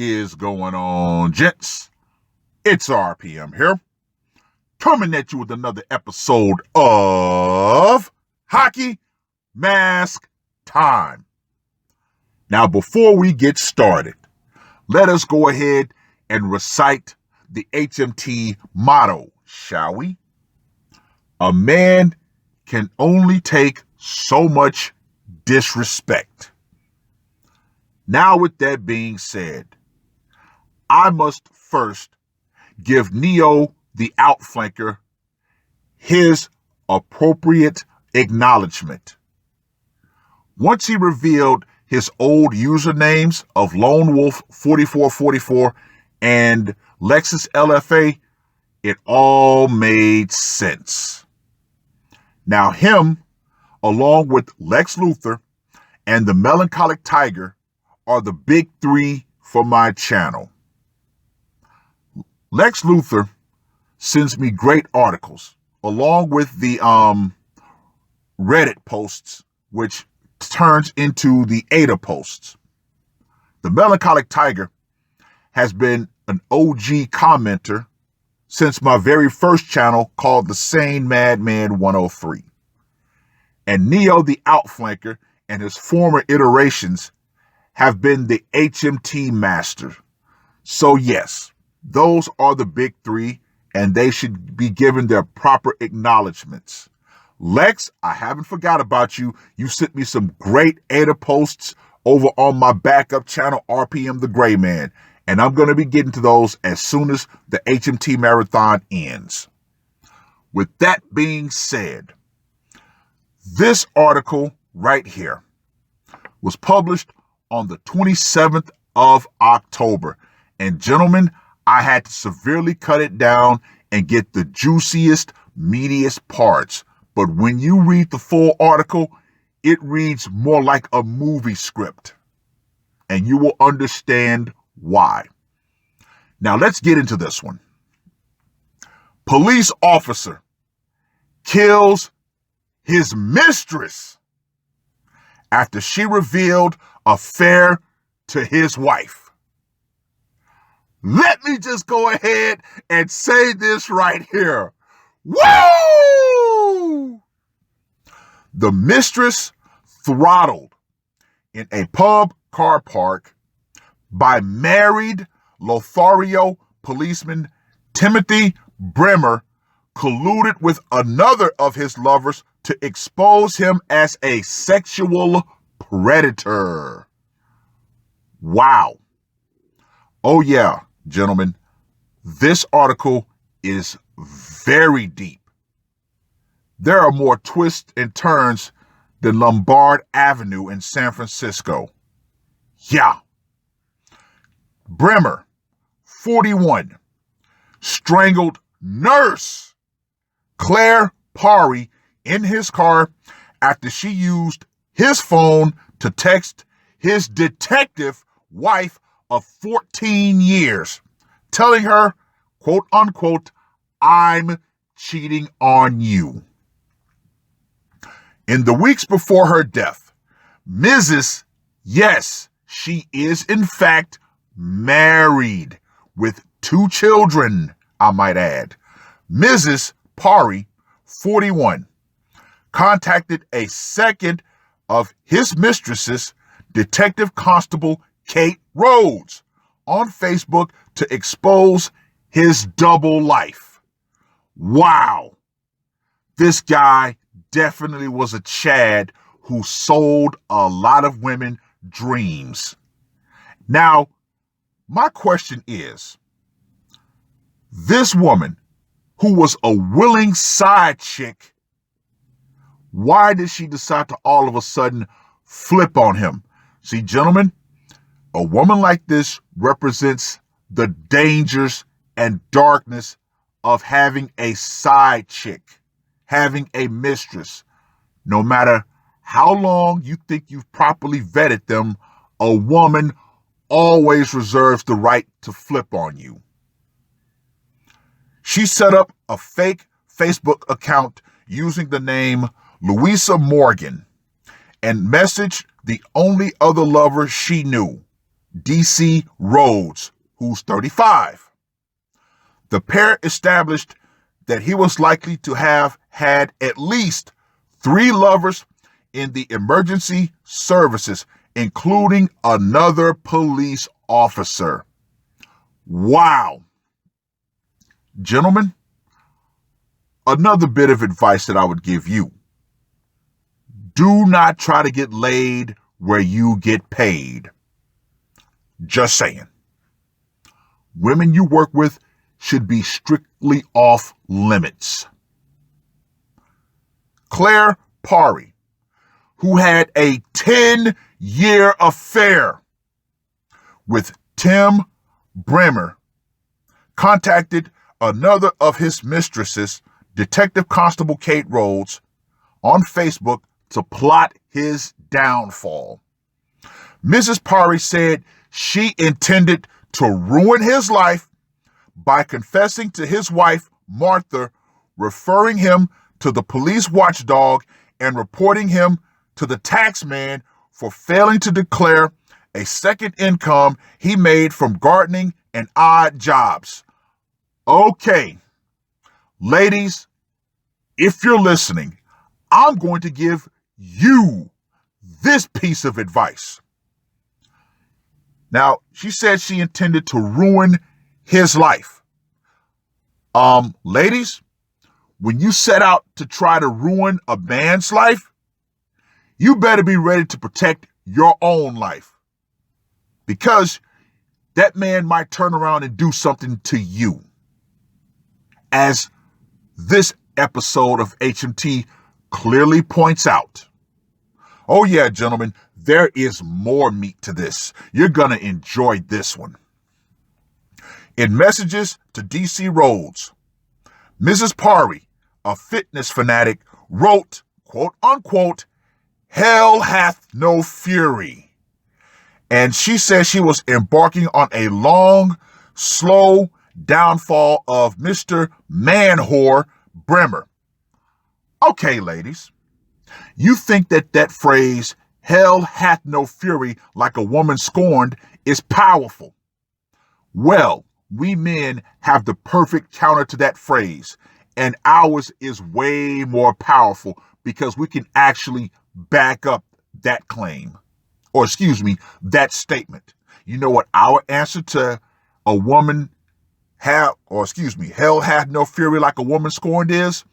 is going on, gents? It's RPM here, coming at you with another episode of Hockey Mask Time. Now, before we get started, let us go ahead and recite the HMT motto, shall we? A man can only take so much disrespect. Now, with that being said, I must first give Mgtow, the outflanker, his appropriate acknowledgement. Once he revealed his old usernames of Lone Wolf 4444 and Lexus LFA, it all made sense. Now him, along with Lex Luthor and the Melancholic Tiger, are the big three for my channel. Lex Luthor sends me great articles, along with the Reddit posts, which turns into the Ada posts. The Melancholic Tiger has been an OG commenter since my very first channel called The Sane Madman 103. And Mgtow, the outflanker, and his former iterations have been the HMT master. So yes, those are the big three, and they should be given their proper acknowledgments. Lex, I haven't forgot about you. You sent me some great Ada posts over on my backup channel, RPM the Gray Man, and I'm going to be getting to those as soon as the HMT marathon ends. With that being said, this article right here was published on the 27th of October. And gentlemen, I had to severely cut it down and get the juiciest, meatiest parts. But when you read the full article, it reads more like a movie script. And you will understand why. Now let's get into this one. Police officer kills his mistress after she revealed affair to his wife. Let me just go ahead and say this right here. Woo! The mistress throttled in a pub car park by married Lothario policeman Timothy Bremer colluded with another of his lovers to expose him as a sexual predator. Wow. Oh yeah, gentlemen, this article is very deep. There are more twists and turns than Lombard Avenue in San Francisco. Yeah. Bremer, 41, strangled nurse Claire Parry in his car after she used his phone to text his detective wife of 14 years, telling her, quote unquote, "I'm cheating on you." In the weeks before her death, Mrs. Yes, she is in fact married with 2 children, I might add. Mrs. Parry, 41, contacted a second of his mistresses, Detective Constable Kate Rhodes, on Facebook to expose his double life. Wow. This guy definitely was a Chad who sold a lot of women dreams. Now, my question is, this woman who was a willing side chick, why did she decide to all of a sudden flip on him? See, gentlemen, a woman like this represents the dangers and darkness of having a side chick, having a mistress. No matter how long you think you've properly vetted them, a woman always reserves the right to flip on you. She set up a fake Facebook account using the name Louisa Morgan and messaged the only other lover she knew, DC Rhodes, who's 35. The pair established that he was likely to have had at least 3 lovers in the emergency services, including another police officer. Wow. Gentlemen, another bit of advice that I would give you. Do not try to get laid where you get paid. Just saying. Women you work with should be strictly off limits. Claire Parry, who had a 10-year affair with Tim Bremer, contacted another of his mistresses, Detective Constable Kate Rhodes, on Facebook to plot his downfall. Mrs. Parry said she intended to ruin his life by confessing to his wife, Martha, referring him to the police watchdog, and reporting him to the tax man for failing to declare a second income he made from gardening and odd jobs. Okay, ladies, if you're listening, I'm going to give you this piece of advice. Now, she said she intended to ruin his life. Ladies, when you set out to try to ruin a man's life, you better be ready to protect your own life, because that man might turn around and do something to you. As this episode of HMT clearly points out. Oh yeah, gentlemen, there is more meat to this. You're going to enjoy this one. In messages to DC Rhodes, Mrs. Parry, a fitness fanatic, wrote, quote unquote, "Hell hath no fury." And she says she was embarking on a long, slow downfall of Mr. Man-whore Bremer. Okay, ladies, you think that phrase, "hell hath no fury like a woman scorned," is powerful. Well, we men have the perfect counter to that phrase, and ours is way more powerful because we can actually back up that claim, or that statement. You know what our answer to a woman hell hath no fury like a woman scorned is?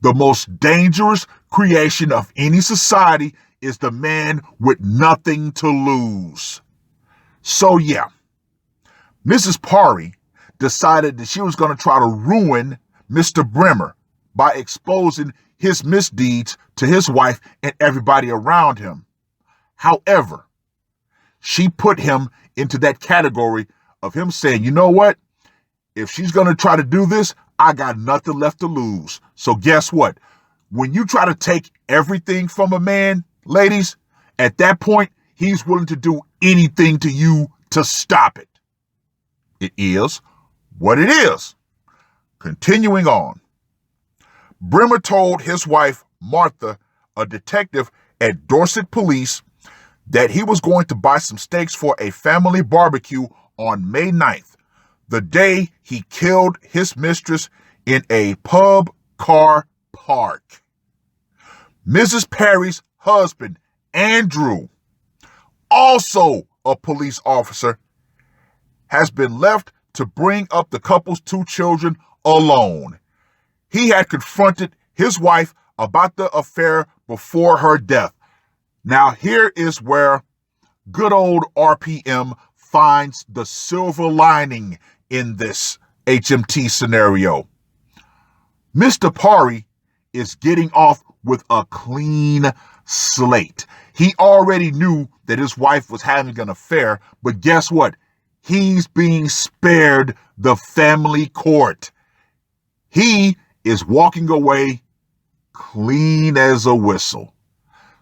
The most dangerous creation of any society is the man with nothing to lose. So yeah, Mrs. Parry decided that she was going to try to ruin Mr. Bremer by exposing his misdeeds to his wife and everybody around him. However, she put him into that category of him saying, you know what? If she's going to try to do this, I got nothing left to lose. So guess what? When you try to take everything from a man, ladies, at that point, he's willing to do anything to you to stop it. It is what it is. Continuing on. Bremer told his wife, Martha, a detective at Dorset Police, that he was going to buy some steaks for a family barbecue on May 9th, the day he killed his mistress in a pub car park. Mrs. Parry's husband, Andrew, also a police officer, has been left to bring up the couple's 2 children alone. He had confronted his wife about the affair before her death. Now here is where good old RPM finds the silver lining in this HMT scenario. Mr. Parry is getting off with a clean slate. He already knew that his wife was having an affair, but guess what? He's being spared the family court. He is walking away clean as a whistle.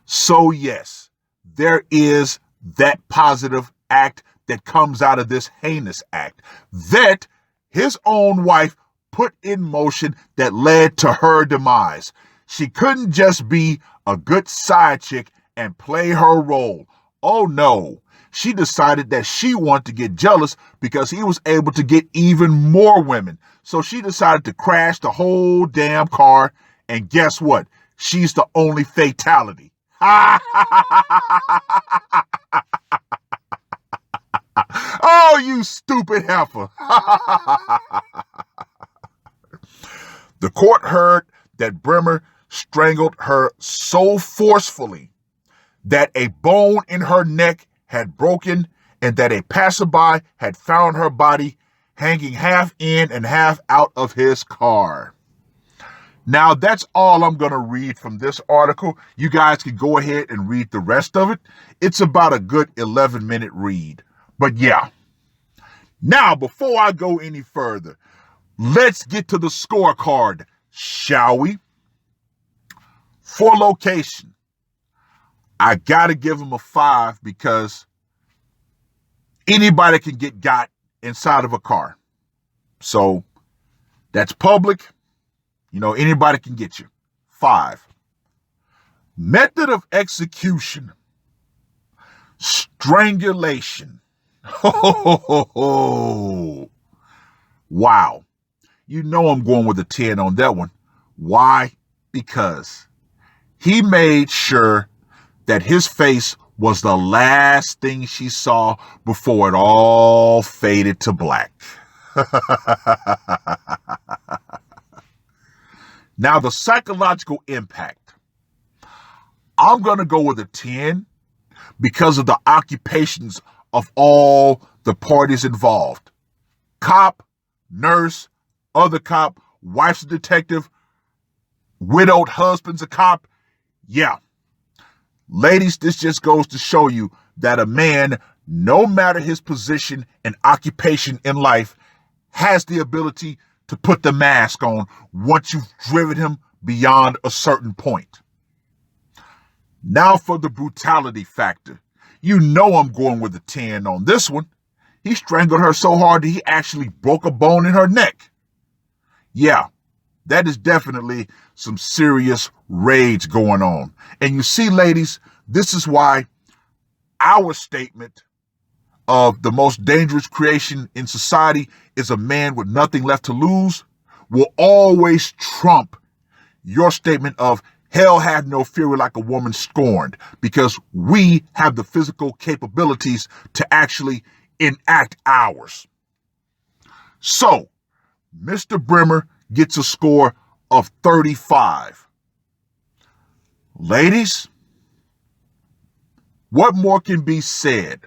So yes, there is that positive act that comes out of this heinous act that his own wife put in motion that led to her demise. She couldn't just be a good side chick and play her role. Oh no, she decided that she wanted to get jealous because he was able to get even more women. So she decided to crash the whole damn car. And guess what? She's the only fatality. Oh, you stupid heifer. The court heard that Bremer strangled her so forcefully that a bone in her neck had broken and that a passerby had found her body hanging half in and half out of his car. Now, that's all I'm going to read from this article. You guys can go ahead and read the rest of it. It's about a good 11-minute read. But yeah. Now, before I go any further, let's get to the scorecard, shall we? For location, I got to give him a 5 because anybody can get got inside of a car. So that's public. You know, anybody can get you. 5. Method of execution. Strangulation. Wow. You know I'm going with a 10 on that one. Why? Because he made sure that his face was the last thing she saw before it all faded to black. Now, the psychological impact. I'm going to go with a 10 because of the occupations of all the parties involved. Cop, nurse, other cop, wife's a detective, widowed husband's a cop. Yeah. Ladies, this just goes to show you that a man, no matter his position and occupation in life, has the ability to put the mask on once you've driven him beyond a certain point. Now for the brutality factor. You know I'm going with a 10 on this one. He strangled her so hard that he actually broke a bone in her neck. Yeah, that is definitely some serious rage going on. And you see, ladies, this is why our statement of the most dangerous creation in society is a man with nothing left to lose will always trump your statement of hell had no fury like a woman scorned, because we have the physical capabilities to actually enact ours. So, Mr. Bremer gets a score of 35. Ladies, what more can be said?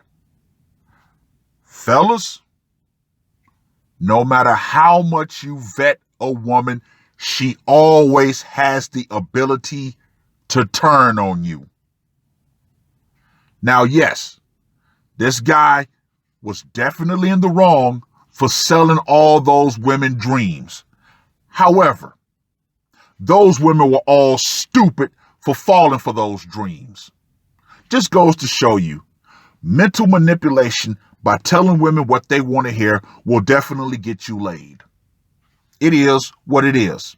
Fellas, no matter how much you vet a woman, she always has the ability to turn on you. Now, yes, this guy was definitely in the wrong for selling all those women dreams. However, those women were all stupid for falling for those dreams. Just goes to show you, mental manipulation by telling women what they want to hear will definitely get you laid. It is what it is,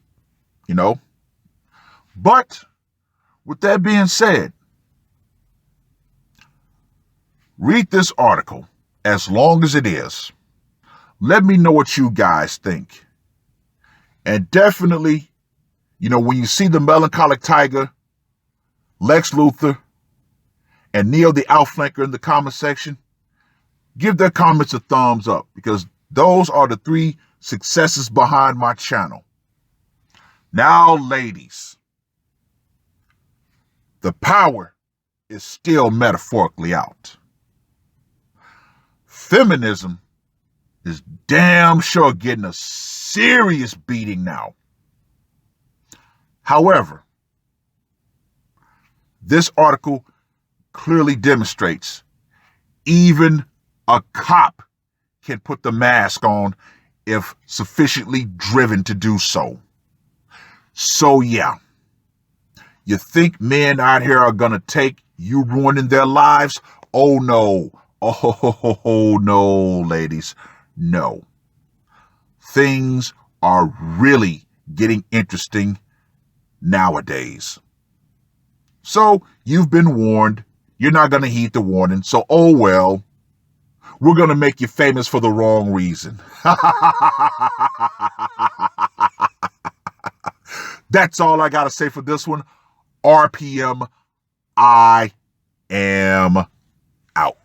you know. But with that being said, read this article as long as it is. Let me know what you guys think. And definitely, you know, when you see the melancholic tiger, Lex Luthor, and Neo the Outflanker in the comment section, give their comments a thumbs up, because those are the 3 successes behind my channel. Now, ladies, the power is still metaphorically out. Feminism is damn sure getting a serious beating now. However, this article clearly demonstrates even a cop can put the mask on if sufficiently driven to do so. So yeah, you think men out here are going to take you ruining their lives? Oh no. Oh no, ladies. No. Things are really getting interesting nowadays. So you've been warned. You're not going to heed the warning. So, oh well, we're going to make you famous for the wrong reason. That's all I got to say for this one. RPM, I am out.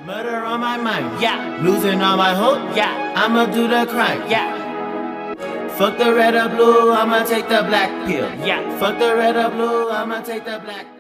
Murder on my mind, yeah. Losing all my hope, yeah. I'ma do the crime, yeah. Fuck the red or blue, I'ma take the black pill, yeah. Fuck the red or blue, I'ma take the black pill.